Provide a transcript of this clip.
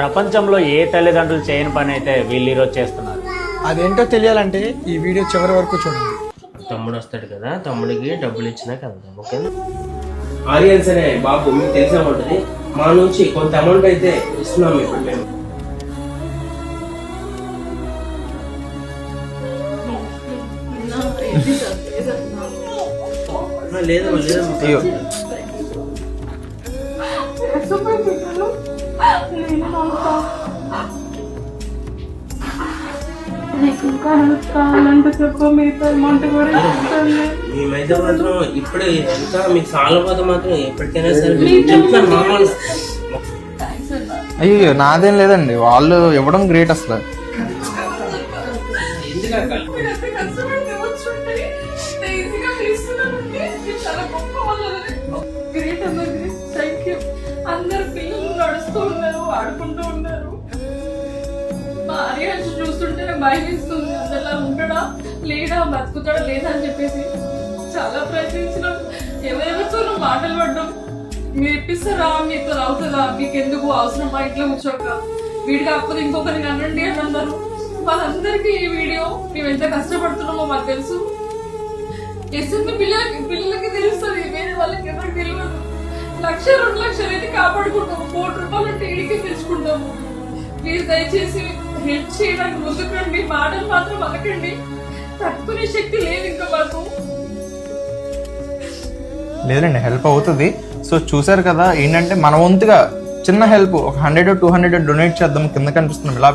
ప్రపంచంలో ఏ తల్లిదండ్రులు చేయని పని అయితే వీళ్ళు ఈరోజు చేస్తున్నారు. అదేంటో తెలియాలంటే ఈ వీడియో చివరి వరకు చూడండి. తమ్ముడు వస్తాడు కదా, తమ్ముడికి డబ్బులు ఇచ్చినాక వెళ్దాం, ఓకేనా? ఆడియన్స్ అనే బాబు మీకు తెలిసే ఉంటుంది, మా నుంచి కొంత అమౌంట్ అయితే ఇస్తున్నాం ఇప్పుడు మేము. లేదమ్మా లేదమ్మా, మేమైతే మాత్రం ఇప్పుడు ఇంకా మీకు సాలపోతే మాత్రం ఎప్పటికైనా సరే చెప్తాను మామూలు. అయ్యో నాదేం లేదండి, వాళ్ళు ఇవ్వడం గ్రేట్ అసలు. అందరు పిల్లలు నడుస్తూ ఉన్నారు, ఆడుకుంటూ ఉన్నారు. మా ఆర్యాన్స్ చూస్తుంటే భయం వేస్తుంది, అసలు ఉండడా లేడా, బతుకుతాడా లేదా అని చెప్పేసి చాలా ప్రయత్నించినాం. ఎవరెవరితో మాటలు పడ్డాం, మీరు ఇప్పిస్తారా, మీతో అవుతుందా, మీకు ఎందుకు అవసరమా ఇంట్లో కూర్చోక, వీడి కాకపోతే ఇంకొకరిని అనండి అని అన్నారు. వాళ్ళందరికీ ఈ వీడియో మేము ఎంత కష్టపడుతున్నామో మాకు తెలుసు. ఎస్ఎంపీ పిల్లలకి తెలుస్తుంది, వేరే వాళ్ళకి ఎవరికి తెలియదు. 1,00,000 2 లక్షలు అయితే కాపాడుకుంటాము, 1 కోటి రూపాయలు అంటే ఇడికి తెచ్చుకుంటాము. ప్లీజ్ దయచేసి హెల్ప్ చేయడానికి ముందుకు రండి, మాటలు మాత్రం అనకండి. తట్టుకునే శక్తి లేదు ఇంకా మాకు. లేదండి, హెల్ప్ అవుతుంది. సో చూసారు కదా, ఏంటంటే మన వంతుగా చిన్న హెల్ప్ ఒక 100 200 డొనేట్ చేద్దాం. కింద కనిపిస్తున్నాం ఇలా